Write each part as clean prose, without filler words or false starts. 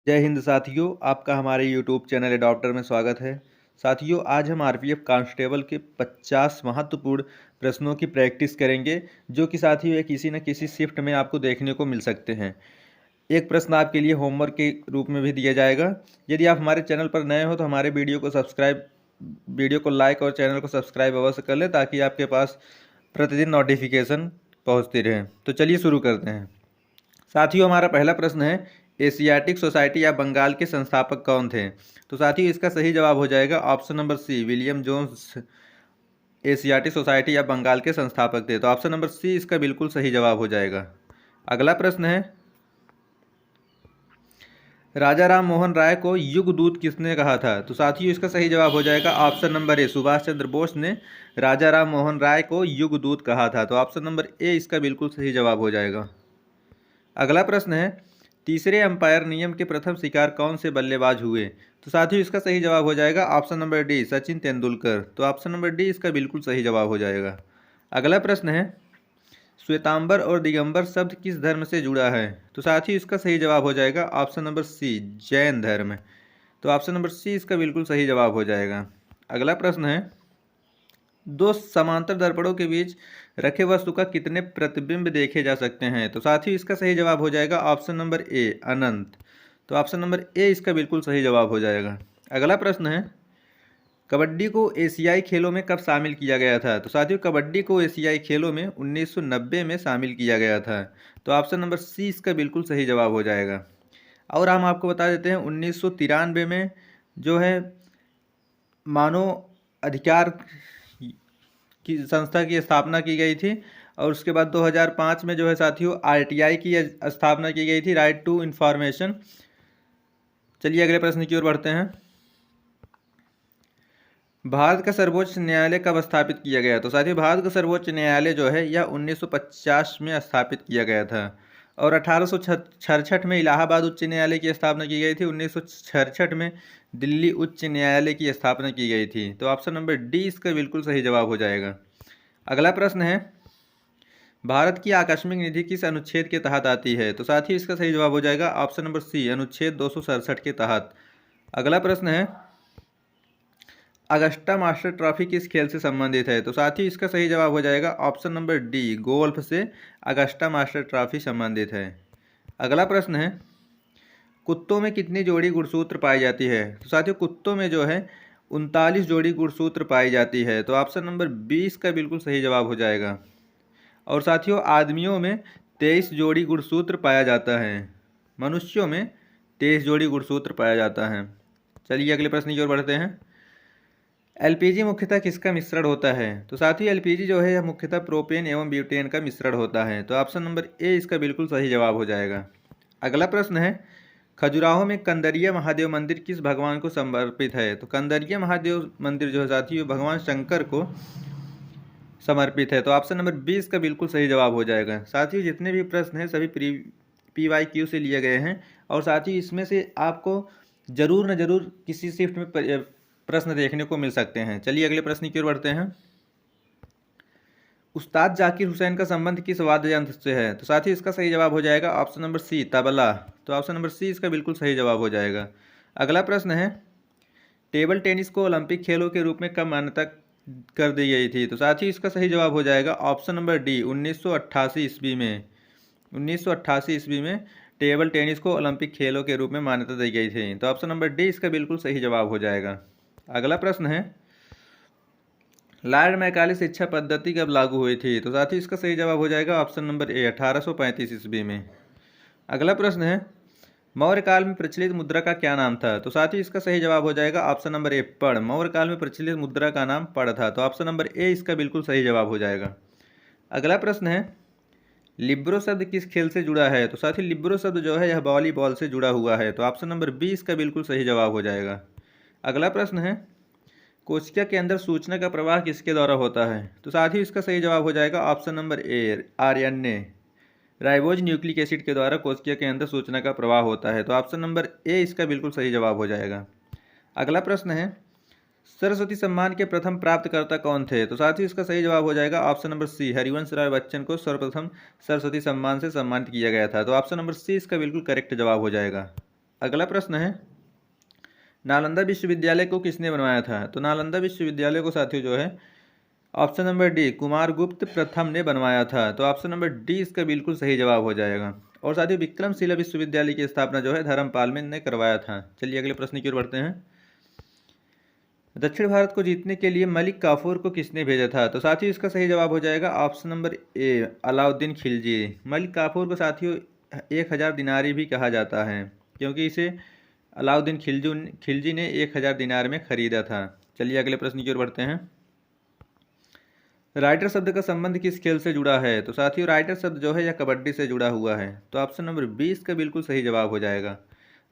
जय हिंद साथियों, आपका हमारे यूट्यूब चैनल एडॉप्टर में स्वागत है। साथियों, आज हम आरपीएफ कांस्टेबल के 50 महत्वपूर्ण प्रश्नों की प्रैक्टिस करेंगे, जो कि साथियों ये किसी न किसी शिफ्ट में आपको देखने को मिल सकते हैं। एक प्रश्न आपके लिए होमवर्क के रूप में भी दिया जाएगा। यदि आप हमारे चैनल पर नए हो तो हमारे वीडियो को लाइक और चैनल को सब्सक्राइब अवश्य कर लें, ताकि आपके पास प्रतिदिन नोटिफिकेशन पहुँचती रहे। तो चलिए शुरू करते हैं। साथियों, हमारा पहला प्रश्न है, एशियाटिक सोसाइटी या बंगाल के संस्थापक कौन थे? तो साथियों इसका सही जवाब हो जाएगा option number C, William Jones Asiatic Society या बंगाल के संस्थापक थे। तो ऑप्शन नंबर सी इसका बिल्कुल सही जवाब हो जाएगा। अगला प्रश्न है, राजा राम मोहन राय को युगदूत किसने कहा था? तो साथियों इसका सही जवाब हो जाएगा ऑप्शन नंबर ए, सुभाष चंद्र बोस ने राजा राम मोहन राय को युगदूत कहा था। तो ऑप्शन नंबर ए इसका बिल्कुल सही जवाब हो जाएगा। अगला प्रश्न है, तीसरे अंपायर नियम के प्रथम शिकार कौन से बल्लेबाज हुए? तो साथियों इसका सही जवाब हो जाएगा option number D, Sachin Tendulkar. तो ऑप्शन नंबर डी इसका बिल्कुल सही जवाब हो जाएगा। अगला प्रश्न है, श्वेतांबर और दिगंबर शब्द किस धर्म से जुड़ा है? तो साथियों इसका सही जवाब हो जाएगा ऑप्शन नंबर सी, जैन धर्म। तो ऑप्शन नंबर सी इसका बिल्कुल सही जवाब हो जाएगा। अगला प्रश्न है, दो समांतर दर्पणों के बीच रखे वस्तु का कितने प्रतिबिंब देखे जा सकते हैं? तो साथियों इसका सही जवाब हो जाएगा ऑप्शन नंबर ए, अनंत। तो ऑप्शन नंबर ए इसका बिल्कुल सही जवाब हो जाएगा। अगला प्रश्न है, कबड्डी को एशियाई खेलों में कब शामिल किया गया था? तो साथियों कबड्डी को एशियाई खेलों में 1990 में शामिल किया गया था। तो ऑप्शन नंबर सी इसका बिल्कुल सही जवाब हो जाएगा। और हम आपको बता देते हैं, 1993 में जो है मानव अधिकार की संस्था की स्थापना की गई थी, और उसके बाद 2005 में जो है साथियों आरटीआई की स्थापना की गई थी, राइट टू इंफॉर्मेशन। चलिए अगले प्रश्न की ओर बढ़ते हैं। भारत का सर्वोच्च न्यायालय कब स्थापित किया गया? तो साथियों भारत का सर्वोच्च न्यायालय जो है यह 1950 में स्थापित किया गया था, और 1866 में इलाहाबाद उच्च न्यायालय की स्थापना की गई थी। 1966 में दिल्ली उच्च न्यायालय की स्थापना की गई थी। तो ऑप्शन नंबर डी इसका बिल्कुल सही जवाब हो जाएगा। अगला प्रश्न है, भारत की आकस्मिक निधि किस अनुच्छेद के तहत आती है? तो साथ ही इसका सही जवाब हो जाएगा ऑप्शन नंबर सी, अनुच्छेद 267 के तहत। अगला प्रश्न है, अगस्टा मास्टर ट्रॉफी किस खेल से संबंधित है? तो साथ ही इसका सही जवाब हो जाएगा ऑप्शन नंबर डी, गोल्फ से अगस्टा मास्टर ट्रॉफी संबंधित है। अगला प्रश्न है, कुत्तों में कितनी जोड़ी गुणसूत्र पाई जाती है? तो साथियों कुत्तों में जो है 39 जोड़ी गुणसूत्र पाई जाती है। तो ऑप्शन नंबर 20 का बिल्कुल सही जवाब हो जाएगा। और साथियों आदमियों में 23 जोड़ी गुणसूत्र पाया जाता है, मनुष्यों में 23 जोड़ी गुणसूत्र पाया जाता है। चलिए अगले प्रश्न की ओर बढ़ते हैं। एलपीजी मुख्यतः किसका मिश्रण होता है? तो साथियों एलपीजी जो है यह मुख्यतः प्रोपेन एवं ब्यूटेन का मिश्रण होता है। तो ऑप्शन नंबर ए इसका बिल्कुल सही जवाब हो जाएगा। अगला प्रश्न है, खजुराहो में कंदरिया महादेव मंदिर किस भगवान को समर्पित है? तो कंदरिया महादेव मंदिर जो है साथियों भगवान शंकर को समर्पित है। तो ऑप्शन नंबर 20 का बिल्कुल सही जवाब हो जाएगा। साथियों जितने भी प्रश्न हैं सभी PYQ से लिए गए हैं, और साथ ही इसमें से आपको जरूर न जरूर किसी शिफ्ट में प्रश्न देखने को मिल सकते हैं। चलिए अगले प्रश्न की ओर बढ़ते हैं। उस्ताद जाकिर हुसैन का संबंध किस वाद्य यंत्र से है? तो साथ ही इसका सही जवाब हो जाएगा ऑप्शन नंबर सी, तबला। तो ऑप्शन नंबर सी इसका बिल्कुल सही जवाब हो जाएगा। अगला प्रश्न है, टेबल टेनिस को ओलंपिक खेलों के रूप में कब मान्यता कर दी गई थी? तो साथ ही इसका सही जवाब हो जाएगा ऑप्शन नंबर डी, 1988 ईस्वी में। 1988 ईस्वी में टेबल टेनिस को ओलंपिक खेलों के रूप में मान्यता दी गई थी। तो ऑप्शन नंबर डी इसका बिल्कुल सही जवाब हो जाएगा। अगला प्रश्न है, लॉर्ड मैकाले शिक्षा पद्धति कब लागू हुई थी? तो साथ ही इसका सही जवाब हो जाएगा ऑप्शन नंबर ए, 1835 ईस्वी में। अगला प्रश्न है, मौर्य काल में प्रचलित मुद्रा का क्या नाम था? तो साथ ही इसका सही जवाब हो जाएगा ऑप्शन नंबर ए, पड़। मौर्य काल में प्रचलित मुद्रा का नाम पड़ था। तो ऑप्शन नंबर ए इसका बिल्कुल सही जवाब हो जाएगा। अगला प्रश्न है, लिब्रो शब्द किस खेल से जुड़ा है? तो साथ ही लिब्रो शब्द जो है यह वॉलीबॉल से जुड़ा हुआ है। तो ऑप्शन नंबर 20 का बिल्कुल सही जवाब हो जाएगा। अगला प्रश्न है, कोशिका के अंदर सूचना का प्रवाह किसके द्वारा होता है? तो साथ ही इसका सही जवाब हो जाएगा ऑप्शन नंबर ए, आरएनए, राइबोज न्यूक्लिक एसिड के द्वारा कोशिका के अंदर सूचना का प्रवाह होता है। तो ऑप्शन नंबर ए इसका बिल्कुल सही जवाब हो जाएगा। अगला प्रश्न है, सरस्वती सम्मान के प्रथम प्राप्तकर्ता कौन थे? तो साथ ही इसका सही जवाब हो जाएगा ऑप्शन नंबर सी, हरिवंश राय बच्चन को सर्वप्रथम सरस्वती सम्मान से सम्मानित किया गया था। तो ऑप्शन नंबर सी इसका बिल्कुल करेक्ट जवाब हो जाएगा। अगला प्रश्न है, नालंदा विश्वविद्यालय को किसने बनवाया था? तो नालंदा विश्वविद्यालय को साथियों जो है ऑप्शन नंबर डी कुमारगुप्त प्रथम ने बनवाया था। तो ऑप्शन नंबर डी इसका बिल्कुल सही जवाब हो जाएगा। और साथियों विक्रमशिला विश्वविद्यालय की स्थापना जो है धर्मपाल ने करवाया था। चलिए अगले प्रश्न की ओर बढ़ते हैं। दक्षिण भारत को जीतने के लिए मलिक काफूर को किसने भेजा था? तो साथियों इसका सही जवाब हो जाएगा option number A Alauddin Khilji. Malik Kafur को साथियों 1000 दिनारी भी कहा जाता है, क्योंकि इसे अलाउद्दीन खिलजी ने 1000 दिनार में खरीदा था। चलिए अगले प्रश्न की ओर बढ़ते हैं। राइडर शब्द का संबंध किस खेल से जुड़ा है? तो साथियों राइडर शब्द जो है यह कबड्डी से जुड़ा हुआ है। तो ऑप्शन नंबर 20 का बिल्कुल सही जवाब हो जाएगा।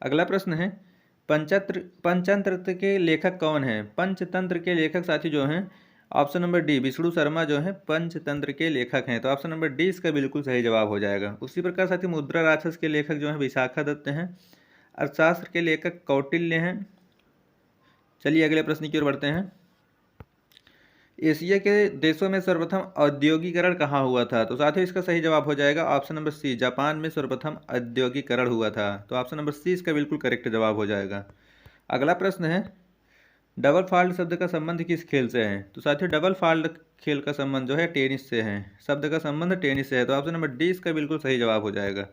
अगला प्रश्न है, पंचतंत्र के लेखक कौन है? पंचतंत्र के लेखक साथी जो हैं option number D Vishnu Sharma जो है पंचतंत्र के लेखक हैं। तो ऑप्शन नंबर डी इसका बिल्कुल सही जवाब हो जाएगा। उसी प्रकार साथी मुद्रा राक्षस के लेखक जो हैं विशाखा दत्त हैं। अर्थशास्त्र के लेखक कौटिल्य हैं। चलिए अगले प्रश्न की ओर बढ़ते हैं। एशिया के देशों में सर्वप्रथम औद्योगिकरण कहाँ हुआ था? तो साथियों इसका सही जवाब हो जाएगा ऑप्शन नंबर सी जापान में सर्वप्रथम औद्योगिकरण हुआ था। तो ऑप्शन नंबर सी इसका बिल्कुल करेक्ट जवाब हो जाएगा। अगला प्रश्न है, डबल फॉल्ट शब्द का संबंध किस खेल से है? तो साथियों डबल फॉल्ट खेल का संबंध जो है टेनिस से है। शब्द का संबंध टेनिस से है। तो ऑप्शन नंबर डी इसका बिल्कुल सही जवाब हो जाएगा।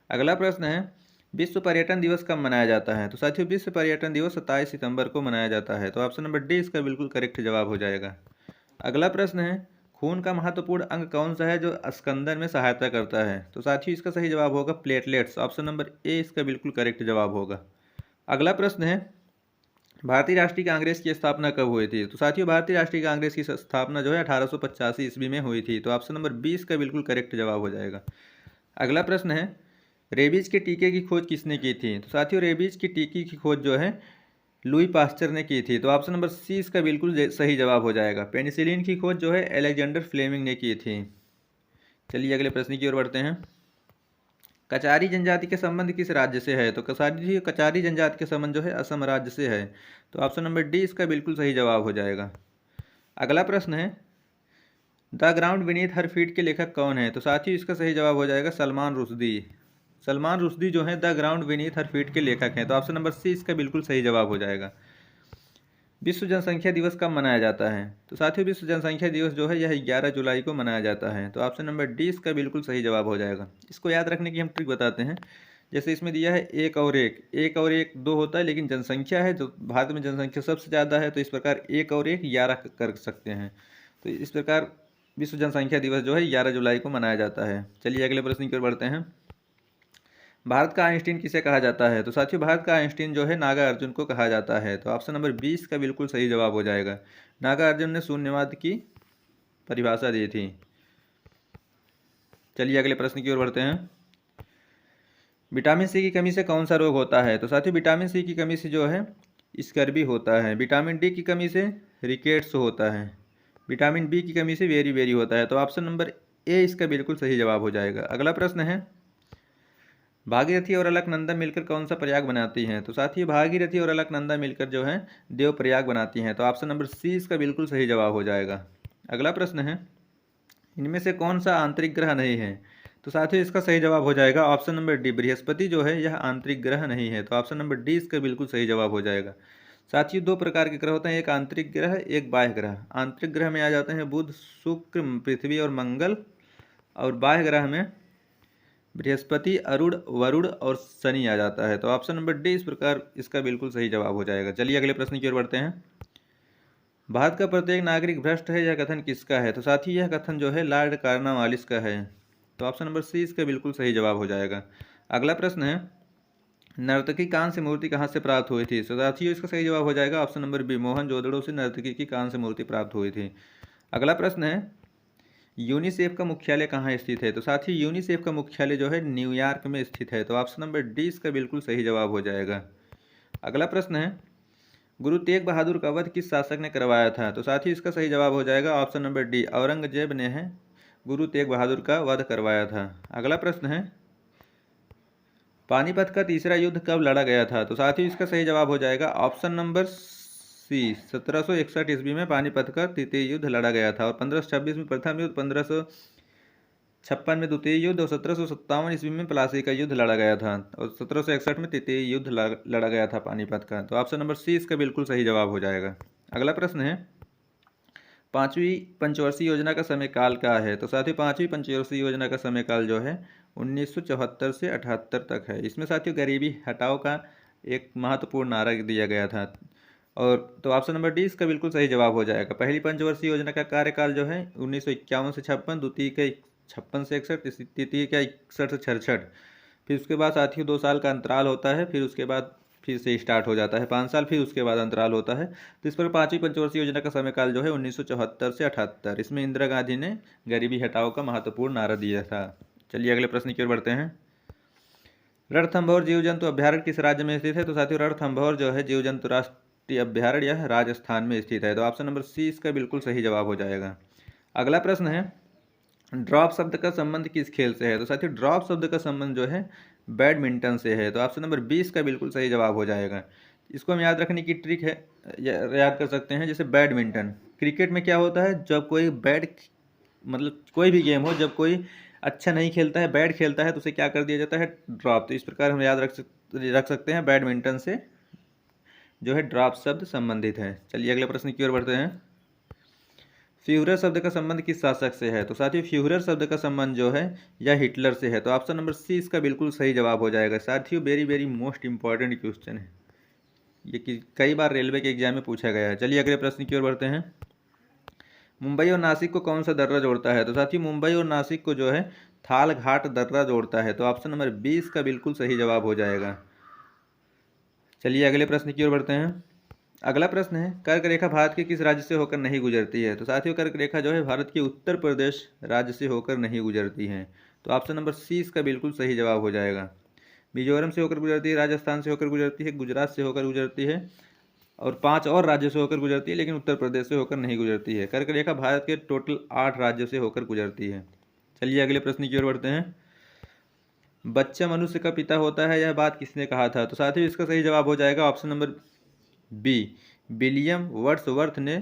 अगला प्रश्न है, विश्व पर्यटन दिवस कब मनाया जाता है? तो साथियों विश्व पर्यटन दिवस 27 सितंबर को मनाया जाता है। तो ऑप्शन नंबर डी इसका बिल्कुल करेक्ट जवाब हो जाएगा। अगला प्रश्न है, खून का महत्वपूर्ण अंग कौन सा है जो स्कंदन में सहायता करता है? तो साथियों इसका सही जवाब होगा प्लेटलेट्स। ऑप्शन नंबर ए इसका बिल्कुल करेक्ट जवाब होगा। अगला प्रश्न है, भारतीय राष्ट्रीय कांग्रेस की स्थापना कब हुई थी? तो साथियों भारतीय राष्ट्रीय कांग्रेस की स्थापना जो है 1885 ईस्वी में हुई थी। तो ऑप्शन नंबर 20 का बिल्कुल करेक्ट जवाब हो जाएगा। अगला प्रश्न है, रेबीज के टीके की खोज किसने की थी? तो साथियों रेबीज की टीके की खोज जो है लुई पास्चर ने की थी। तो ऑप्शन नंबर सी इसका बिल्कुल सही जवाब हो जाएगा। पेनिसिलिन की खोज जो है अलेक्जेंडर फ्लेमिंग ने की थी। चलिए अगले प्रश्न की ओर बढ़ते हैं। कचारी जनजाति के संबंध किस राज्य से है? तो कचारी जनजाति के संबंध जो है असम राज्य से है। तो ऑप्शन नंबर डी इसका बिल्कुल सही जवाब हो जाएगा। अगला प्रश्न है, the ground beneath her feet के लेखक कौन है? तो साथियों इसका सही जवाब हो जाएगा सलमान रुश्दी। सलमान रुश्दी जो है the ground beneath her feet के लेखक हैं। तो ऑप्शन नंबर सी इसका बिल्कुल सही जवाब हो जाएगा। विश्व जनसंख्या दिवस कब मनाया जाता है? तो साथियों विश्व जनसंख्या दिवस जो है यह 11 जुलाई को मनाया जाता है। तो ऑप्शन नंबर डी इसका बिल्कुल सही जवाब हो जाएगा। इसको याद रखने की हम ट्रिक बताते हैं। जैसे इसमें दिया है एक और एक दो होता है, लेकिन जनसंख्या है जो भारत में जनसंख्या सबसे ज़्यादा है, तो इस प्रकार एक और एक 11 कर सकते हैं। तो इस प्रकार विश्व जनसंख्या दिवस जो है 11 जुलाई को मनाया जाता है। चलिए अगले प्रश्न की ओर बढ़ते हैं। भारत का आइंस्टीन किसे कहा जाता है? तो साथियों भारत का आइंस्टीन जो है नागा अर्जुन को कहा जाता है। तो ऑप्शन नंबर 20 का बिल्कुल सही जवाब हो जाएगा। नागा अर्जुन ने शून्यवाद की परिभाषा दी थी। चलिए अगले प्रश्न की ओर बढ़ते हैं। विटामिन सी की कमी से कौन सा रोग होता है? तो साथियों विटामिन सी की कमी से जो है स्कर्वी होता है। विटामिन डी की कमी से रिकेट्स होता है। विटामिन बी की कमी से वेरी होता है। तो ऑप्शन नंबर ए इसका बिल्कुल सही जवाब हो जाएगा। अगला प्रश्न है, भागीरथी और अलकनंदा मिलकर कौन सा प्रयाग बनाती हैं? तो साथियों भागीरथी और अलकनंदा मिलकर जो है देव प्रयाग बनाती हैं। तो ऑप्शन नंबर सी इसका बिल्कुल सही जवाब हो जाएगा। अगला प्रश्न है, इनमें से कौन सा आंतरिक ग्रह नहीं है? तो साथियों इसका सही जवाब हो जाएगा ऑप्शन नंबर डी बृहस्पति जो है यह आंतरिक ग्रह नहीं है। तो ऑप्शन नंबर डी इसका बिल्कुल सही जवाब हो जाएगा। साथियों दो प्रकार के ग्रह होते हैं, एक आंतरिक ग्रह एक बाह्य ग्रह। आंतरिक ग्रह में आ जाते हैं बुध शुक्र पृथ्वी और मंगल, और बाह्य ग्रह में बृहस्पति अरुण वरुण और शनि आ जाता है। तो ऑप्शन नंबर डी इस प्रकार इसका बिल्कुल सही जवाब हो जाएगा। चलिए अगले प्रश्न की ओर बढ़ते हैं। भारत का प्रत्येक नागरिक भ्रष्ट है, यह कथन किसका है? तो साथी यह कथन जो है लॉर्ड कॉर्नवालिस का है। तो ऑप्शन नंबर सी इसका बिल्कुल सही जवाब हो जाएगा। अगला प्रश्न है, नर्तकी कांस्य मूर्ति कहाँ से प्राप्त हुई थी? तो साथियों इसका सही जवाब हो जाएगा ऑप्शन नंबर बी मोहनजोदड़ो से नर्तकी की कांस्य मूर्ति प्राप्त हुई थी। अगला प्रश्न है, यूनिसेफ का मुख्यालय कहाँ स्थित है? तो साथी यूनिसेफ का मुख्यालय जो है न्यूयॉर्क में स्थित है। तो ऑप्शन नंबर डी इसका बिल्कुल सही जवाब हो जाएगा। अगला प्रश्न है, गुरु तेग बहादुर का वध किस शासक ने करवाया था? तो साथी इसका सही जवाब हो जाएगा ऑप्शन नंबर डी औरंगजेब ने है गुरु तेग बहादुर का वध करवाया था। अगला प्रश्न है, पानीपत का तीसरा युद्ध कब लड़ा गया था? तो साथी इसका सही जवाब हो जाएगा ऑप्शन नंबर सी 1761 ईस्वी में पानीपत का तृतीय युद्ध लड़ा गया था। और 1526 में प्रथम युद्ध, 1500 1956 में द्वितीय युद्ध और 1757 ईस्वी में प्लासी का युद्ध लड़ा गया था और 1761 में तृतीय युद्ध लड़ा गया था पानीपत का। तो ऑप्शन नंबर सी इसका बिल्कुल सही जवाब हो जाएगा। अगला प्रश्न है, पांचवी पंचवर्षीय योजना का समय काल क्या है? तो साथियों पांचवी पंचवर्षीय योजना का समय काल जो है 1974 से 78 तक है। इसमें साथियों गरीबी हटाओ का एक महत्वपूर्ण नारा दिया गया था। और तो ऑप्शन नंबर डी इसका बिल्कुल सही जवाब हो जाएगा। पहली पंचवर्षीय योजना का कार्यकाल जो है 1951 से 56, द्वितीय का 56 से 61, तृतीय का 61 से 66। फिर उसके बाद साथियों 2 साल का अंतराल होता है, फिर उसके बाद फिर से स्टार्ट हो जाता है 5 साल, फिर उसके बाद अंतराल होता है। तो इस पर पांचवी पंचवर्षीय योजना का समयकाल जो है 1974 से 78। इसमें इंदिरा गांधी ने गरीबी हटाओ का महत्वपूर्ण नारा दिया था। चलिए अगले प्रश्न की ओर बढ़ते हैं। रणथंभौर जीव जंतु अभ्यारण्य किस राज्य में स्थित है? तो साथियों रणथंभौर जो है जीव जंतु राष्ट्रीय अभ्यारण्य यह राजस्थान में स्थित है। तो ऑप्शन नंबर सी इसका बिल्कुल सही जवाब हो जाएगा। अगला प्रश्न है, ड्रॉप शब्द का संबंध किस खेल से है? तो साथियों ड्रॉप शब्द का संबंध जो है बैडमिंटन से है। तो ऑप्शन नंबर 20 का बिल्कुल सही जवाब हो जाएगा। इसको हम याद रखने की ट्रिक है, याद कर सकते हैं। जैसे बैडमिंटन, क्रिकेट में क्या होता है, जब कोई मतलब कोई भी गेम हो, जब कोई अच्छा नहीं खेलता है, बैड खेलता है, तो उसे क्या कर दिया जाता है, ड्रॉप। तो इस प्रकार हम याद रख सकते हैं बैडमिंटन से जो है ड्रॉप शब्द संबंधित है। चलिए अगले प्रश्न की ओर बढ़ते हैं। फ्यूहरर शब्द का संबंध किस शासक से है? तो साथियों फ्यूहरर शब्द का संबंध जो है यह हिटलर से है। तो ऑप्शन नंबर सी इसका बिल्कुल सही जवाब हो जाएगा। साथियों very very most important question है ये, कि कई बार रेलवे के एग्जाम में पूछा गया है। चलिए अगले प्रश्न की ओर बढ़ते हैं। मुंबई और नासिक को कौन सा दर्रा जोड़ता है? तो साथियों मुंबई और नासिक को जो है थाल घाट दर्रा जोड़ता है। तो ऑप्शन नंबर 20 का बिल्कुल सही जवाब हो जाएगा। चलिए अगले प्रश्न की ओर बढ़ते हैं। अगला प्रश्न है, कर्क रेखा भारत के किस राज्य से होकर नहीं गुजरती है? तो साथियों कर्क रेखा जो है भारत के उत्तर प्रदेश राज्य से होकर नहीं गुजरती है। तो ऑप्शन नंबर सी इसका बिल्कुल सही जवाब हो जाएगा। मिजोरम से होकर गुजरती है, राजस्थान से होकर गुजरती है, गुजरात से होकर गुजरती है और 5 और राज्यों से होकर गुजरती है, लेकिन उत्तर प्रदेश से होकर नहीं गुजरती है। कर्क रेखा भारत के टोटल 8 राज्यों से होकर गुजरती है। चलिए अगले प्रश्न की ओर बढ़ते हैं। बच्चा मनुष्य का पिता होता है, यह बात किसने कहा था? तो साथियों इसका सही जवाब हो जाएगा option number B, William Wordsworth ने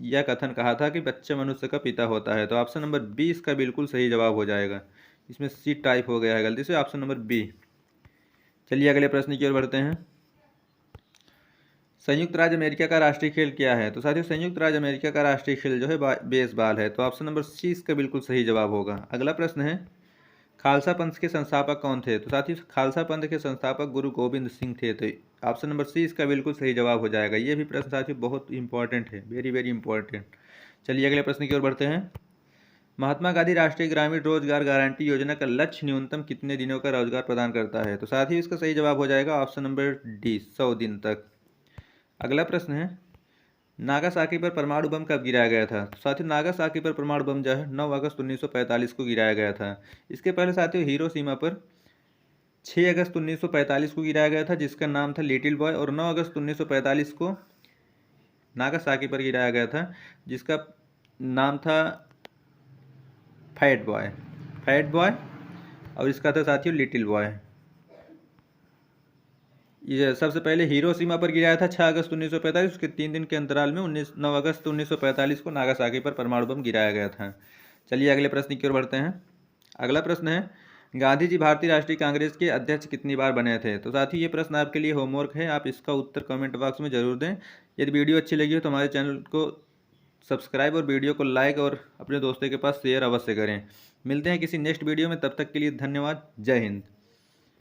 यह कथन कहा था कि बच्चा मनुष्य का पिता होता है। तो ऑप्शन नंबर 20 का बिल्कुल सही जवाब हो जाएगा। इसमें सी टाइप हो गया है गलती से, ऑप्शन नंबर बी। चलिए अगले प्रश्न की ओर बढ़ते हैं। संयुक्त राज्य अमेरिका का राष्ट्रीय खेल क्या है? तो साथियों संयुक्त राज्य अमेरिका का राष्ट्रीय खेल जो है बेसबॉल है। तो ऑप्शन नंबर सी इसका बिल्कुल सही जवाब होगा। अगला प्रश्न है, खालसा पंथ के संस्थापक कौन थे? तो साथियों खालसा पंथ के संस्थापक गुरु गोविंद सिंह थे। तो ऑप्शन नंबर सी इसका बिल्कुल सही जवाब हो जाएगा। ये भी प्रश्न साथियों बहुत इंपॉर्टेंट है, वेरी वेरी इंपॉर्टेंट। चलिए अगले प्रश्न की ओर बढ़ते हैं। महात्मा गांधी राष्ट्रीय ग्रामीण रोजगार गारंटी योजना का लक्ष्य न्यूनतम कितने दिनों का रोजगार प्रदान करता है? तो साथियों इसका सही जवाब हो जाएगा ऑप्शन नंबर डी, 100 दिन तक। अगला प्रश्न है, नागासाकी पर परमाणु बम कब गिराया गया था? तो साथियों नागासाकी पर परमाणु बम जो है 9 अगस्त 1945 को गिराया गया था। इसके पहले साथियों हिरोशिमा पर 6 अगस्त 1945 को गिराया गया था, जिसका नाम था लिटिल बॉय। और 9 अगस्त 1945 को नागासाकी पर गिराया गया था, जिसका नाम था फैट बॉय और इसका था साथियों लिटिल बॉय। ये सबसे पहले हिरोशिमा पर गिराया था 6 अगस्त 1945, उसके 3 दिन के अंतराल में 9 अगस्त 1945 को नागासाकी पर परमाणु बम गिराया गया था। चलिए अगले प्रश्न की ओर बढ़ते हैं। अगला प्रश्न है, गांधी जी भारतीय राष्ट्रीय कांग्रेस के अध्यक्ष कितनी बार बने थे? तो साथ ही ये प्रश्न आपके लिए होमवर्क है, आप इसका उत्तर कमेंट बॉक्स में जरूर दें। यदि वीडियो अच्छी लगी हो तो हमारे चैनल को सब्सक्राइब और वीडियो को लाइक और अपने दोस्तों के पास शेयर अवश्य करें। मिलते हैं किसी नेक्स्ट वीडियो में, तब तक के लिए धन्यवाद। जय हिंद।